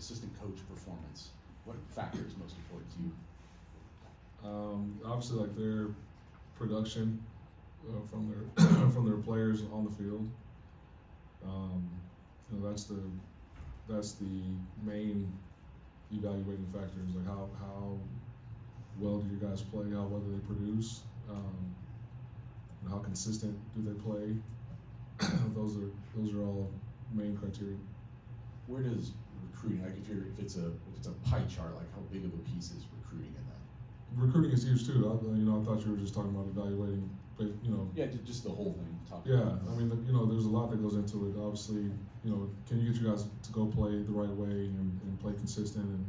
assistant coach performance? What factor is most important to you? Obviously, like their production from their from their players on the field. You know, that's the main evaluating factor. Is like how well do your guys play? How well do they produce? And how consistent do they play? those are all main criteria. Where does recruiting, like if it's a pie chart, like how big of a piece is recruiting in that? Recruiting is huge too. I thought you were just talking about evaluating, but Yeah, just the whole thing. Yeah, I mean, there's a lot that goes into it. Obviously, can you get you guys to go play the right way and play consistent and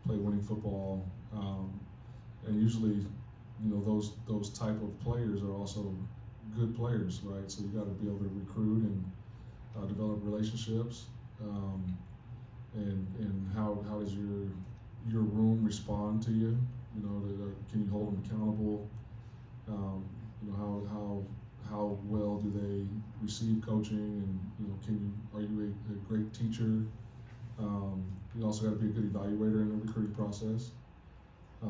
play winning football? And usually, those type of players are also good players, right? So you got to be able to recruit and develop relationships. And how does your room respond to you? Can you hold them accountable? How well do they receive coaching, and are you a great teacher? You also got to be a good evaluator in the recruiting process.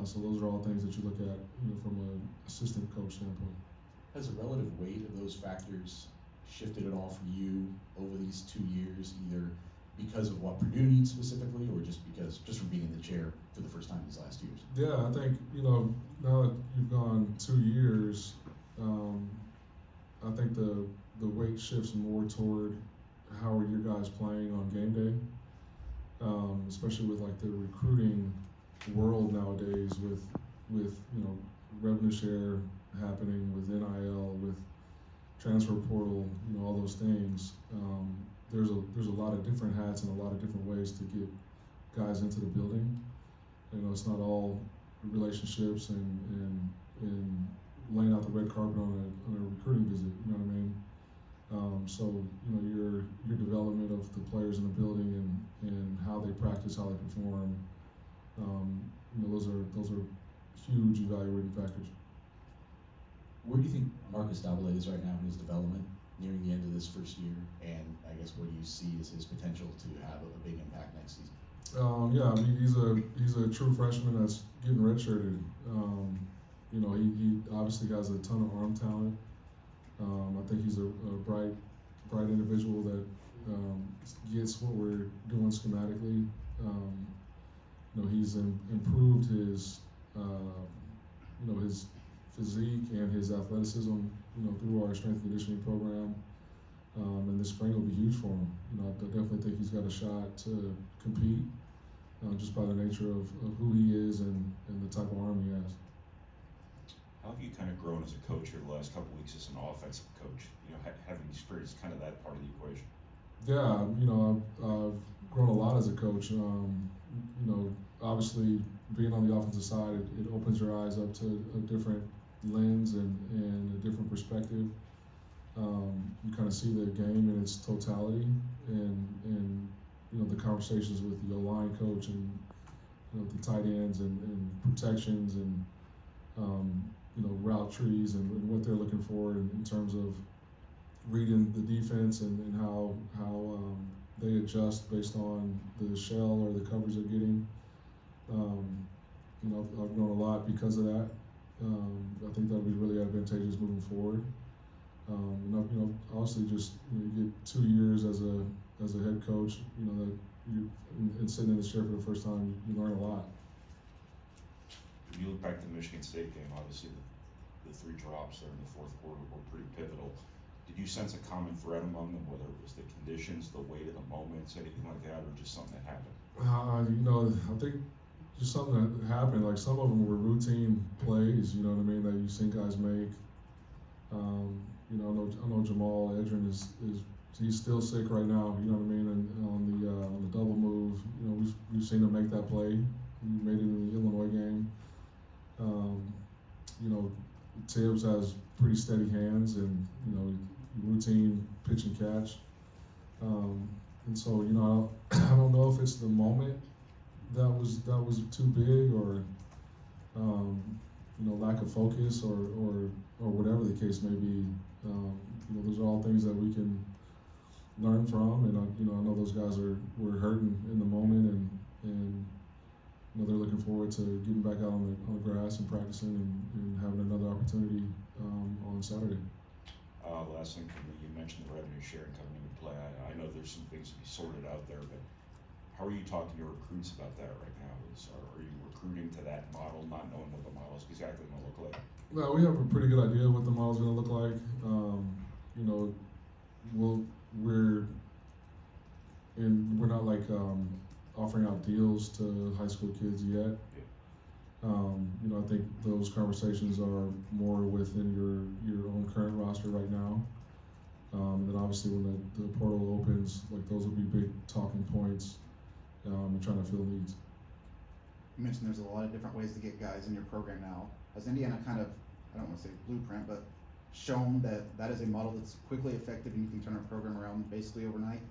So those are all things that you look at, from an assistant coach standpoint. Has the relative weight of those factors shifted at all for you over these 2 years, either because of what Purdue needs specifically, or just from being in the chair for the first time these last years? Yeah, I think now that you've gone 2 years, I think the weight shifts more toward how are your guys playing on game day, especially with like the recruiting world nowadays with revenue share happening, with NIL, with transfer portal, all those things. There's a lot of different hats and a lot of different ways to get guys into the building. It's not all relationships and laying out the red carpet on a recruiting visit. You know what I mean? So your development of the players in the building and how they practice, how they perform. Those are huge evaluating factors. Where do you think Marcus Davila is right now in his development, nearing the end of this first year? And I guess what do you see as his potential to have a big impact next season? Yeah, I mean he's a true freshman that's getting redshirted. He obviously has a ton of arm talent. I think he's a bright individual that gets what we're doing schematically. He's improved his his physique and his athleticism, through our strength and conditioning program. And this spring will be huge for him. I definitely think he's got a shot to compete, just by the nature of who he is and the type of arm he has. How have you kind of grown as a coach here the last couple of weeks as an offensive coach? Having experienced kind of that part of the equation. Yeah, I've grown a lot as a coach. Obviously being on the offensive side, it opens your eyes up to a different lens and a different perspective. You kind of see the game in its totality, and the conversations with the O-line coach and the tight ends and protections and route trees and what they're looking for in terms of reading the defense and how they adjust based on the shell or the coverage they're getting. I've grown a lot because of that. I think that'll be really advantageous moving forward. Obviously, just you get 2 years as a head coach. That you and sitting in the chair for the first time, you learn a lot. When you look back to the Michigan State game, obviously the 3 drops there in the fourth quarter were pretty pivotal. Did you sense a common thread among them, whether it was the conditions, the weight of the moments, anything like that, or just something that happened? I think just something that happened. Like some of them were routine plays, that you've seen guys make. I know Jamal Edrin is he's still sick right now. And on the double move, we've seen him make that play. He made it in the Illinois game. Tibbs has pretty steady hands and routine pitch and catch. And so I don't know if it's the moment that was too big or lack of focus or whatever the case may be. Those are all things that we can learn from, and I know those guys were hurting in the moment, and they're looking forward to getting back out on the grass and practicing and having another opportunity on Saturday. Last thing for me, you mentioned the revenue sharing coming into play. I know there's some things to be sorted out there, but how are you talking to recruits about that right now? Are you recruiting to that model, not knowing what the model is exactly going to look like? Well, we have a pretty good idea what the model's going to look like. We're not like offering out deals to high school kids yet. I think those conversations are more within your own current roster right now. And then obviously when the portal opens, like those will be big talking points and trying to fill needs. You mentioned there's a lot of different ways to get guys in your program now. Has Indiana kind of, I don't want to say blueprint, but shown that is a model that's quickly effective and you can turn a program around basically overnight?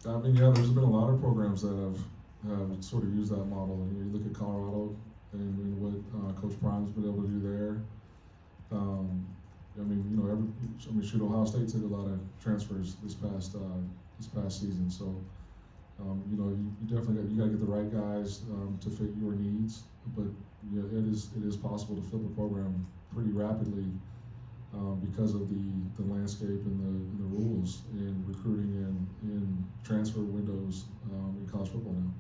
I mean, yeah, there's been a lot of programs that have sort of used that model. You look at Colorado and what Coach Prime's been able to do there. Shoot, Ohio State took a lot of transfers this past season. So, you definitely got to get the right guys to fit your needs. But it is possible to flip a program pretty rapidly because of the landscape and the rules in recruiting and transfer windows in college football now.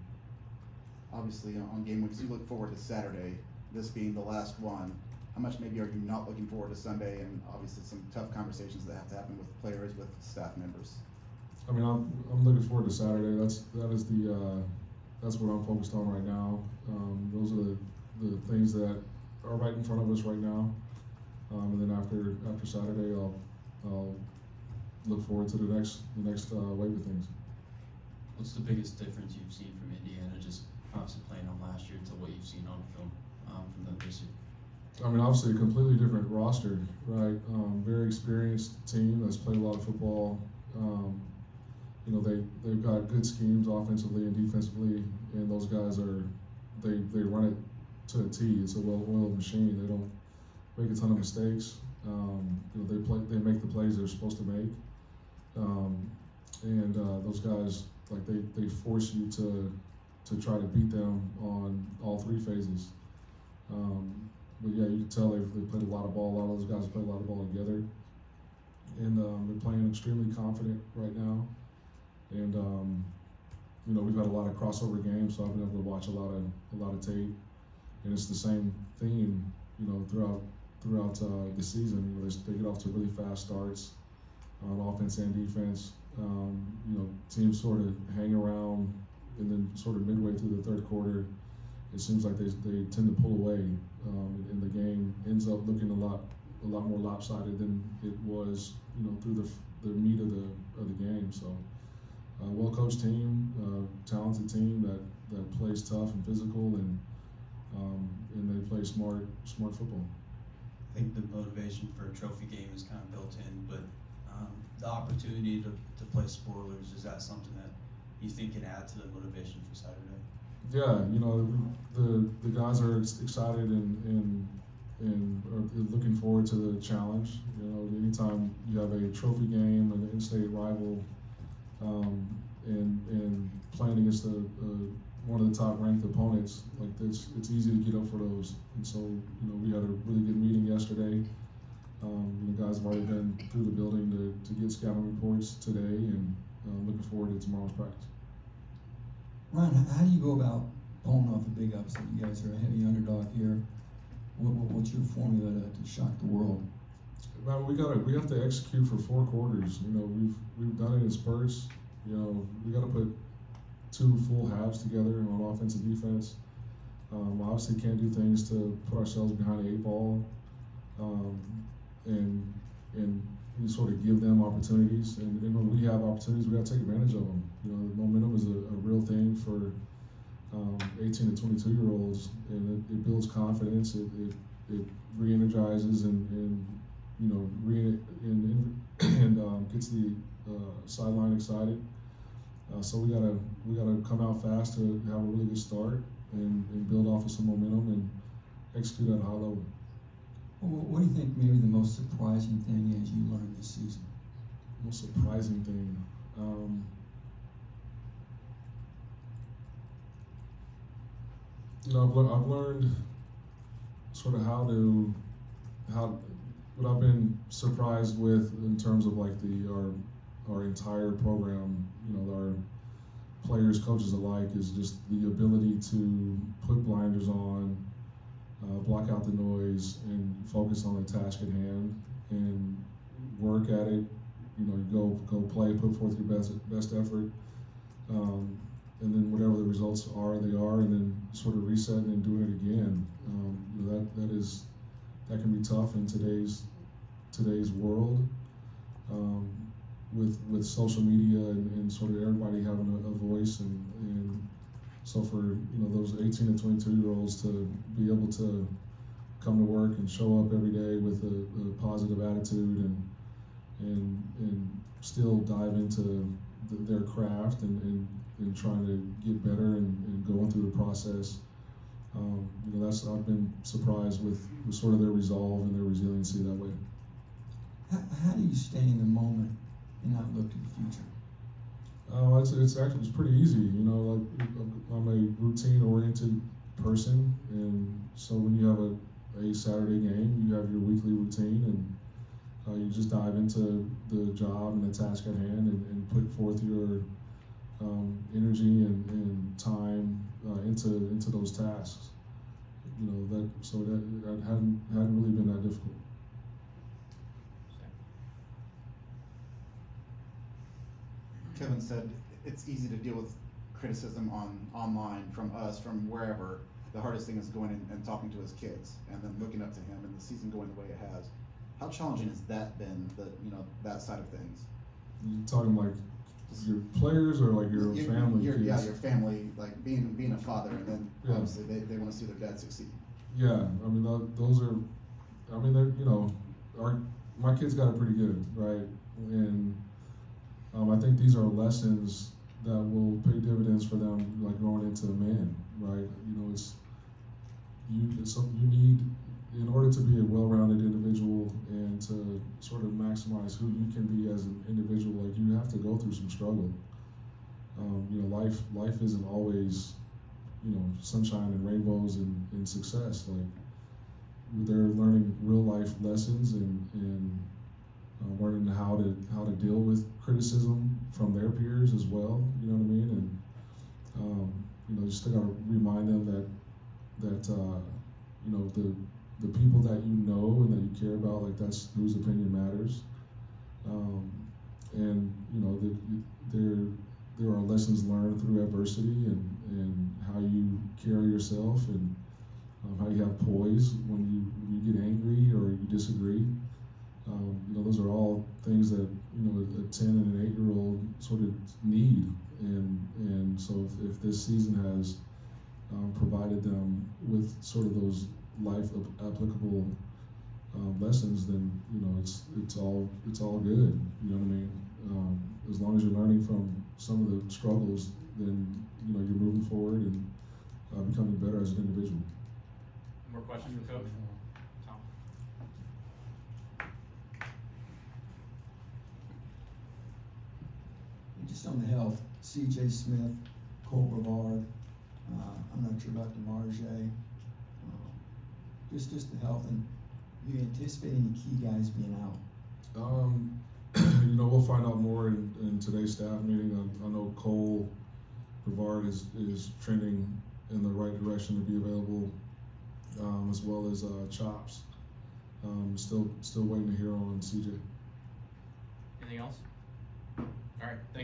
Obviously, on game weeks, you look forward to Saturday, this being the last one. How much maybe are you not looking forward to Sunday, and obviously some tough conversations that have to happen with players, with staff members? I mean, I'm looking forward to Saturday. That's what I'm focused on right now. Those are the things that are right in front of us right now. And then after Saturday, I'll look forward to the next wave of things. What's the biggest difference you've seen from Indiana, just obviously playing on last year, to what you've seen on film from them this year? I mean, obviously a completely different roster, right? Very experienced team that's played a lot of football. They've got good schemes offensively and defensively, and those guys they run it to a T. It's a well-oiled machine. They don't make a ton of mistakes. They make the plays they're supposed to make, and those guys, like, they force you to try to beat them on all three phases. But yeah, you can tell they played a lot of ball. A lot of those guys played a lot of ball together, and they're playing extremely confident right now. And we've had a lot of crossover games, so I've been able to watch a lot of tape, and it's the same theme, throughout the season. They get off to really fast starts on offense and defense. Teams sort of hang around, and then sort of midway through the third quarter, it seems like they tend to pull away, and the game ends up looking a lot more lopsided than it was, through the meat of the game. So, well-coached team, talented team that plays tough and physical, and they play smart football. I think the motivation for a trophy game is kind of built in, but the opportunity to play spoilers, is that something that you think can add to the motivation for Saturday? Yeah, the guys are excited and are looking forward to the challenge. Anytime you have a trophy game, an in-state rival, and playing against one of the top-ranked opponents, like it's easy to get up for those. And so, we had a really good meeting yesterday. Guys have already been through the building to get scouting reports today, and looking forward to tomorrow's practice. Ryan, how do you go about pulling off a big upset? You guys are a heavy underdog here. What's your formula to shock the world? Man, we have to execute for 4 quarters. We've done it in spurts. We got to put 2 full halves together on offense and defense. Obviously can't do things to put ourselves behind the 8 ball, and you sort of give them opportunities. And when we have opportunities, we got to take advantage of them. Momentum is a real thing for 18 to 22-year-olds, and it builds confidence. It re-energizes and gets the sideline excited. So we gotta come out fast to have a really good start and build off of some momentum and execute at a high level. What do you think maybe the most surprising thing is you learned this season? Most surprising thing. I've learned sort of what I've been surprised with in terms of like our entire program, our players, coaches alike, is just the ability to put blinders on, block out the noise, and focus on the task at hand, and work at it. Go play, put forth your best effort, and then whatever the results are, they are, and then sort of reset and doing it again. That can be tough in today's world, with social media and sort of everybody having a voice, and so for those 18 to 22-year-olds to be able to come to work and show up every day with a positive attitude and still dive into their craft and trying to get better and going through the process. I've been surprised with sort of their resolve and their resiliency that way. How do you stay in the moment and not look to the future? It's pretty easy. Like I'm a routine-oriented person, and so when you have a Saturday game, you have your weekly routine, and you just dive into the job and the task at hand, and put forth your energy and time into those tasks. That hadn't really been that difficult. Kevin said it's easy to deal with criticism online from us, from wherever. The hardest thing is going and talking to his kids and then looking up to him and the season going the way it has. How challenging has that been, that side of things? You talking like your players or like your family? Yeah, your family, like being a father, and then Yeah. obviously they want to see their dad succeed. Yeah, I mean those are, they're my kids got it pretty good, right? And I think these are lessons that will pay dividends for them, like growing into a man, right? You need, in order to be a well-rounded individual and to sort of maximize who you can be as an individual, like you have to go through some struggle. Life isn't always, sunshine and rainbows and success. Like they're learning real life lessons and learning how to deal with criticism from their peers as well. You know what I mean? And you still gotta remind them that the people that you know and that you care about, like that's whose opinion matters. And there are lessons learned through adversity and how you carry yourself and how you have poise when you get angry or you disagree. Those are all things that a 10 and an 8-year-old sort of need, and so if this season has provided them with sort of those life applicable lessons, then it's all good. You know what I mean? As long as you're learning from some of the struggles, then you're moving forward and becoming better as an individual. More questions for Coach? Tom? Just on the health, C.J. Smith, Cole Brevard, I'm not sure about DeMarge. Just the health, and do you anticipate any key guys being out? We'll find out more in today's staff meeting. I know Cole Brevard is trending in the right direction to be available, as well as Chops. Still waiting to hear on CJ. Anything else? All right, thank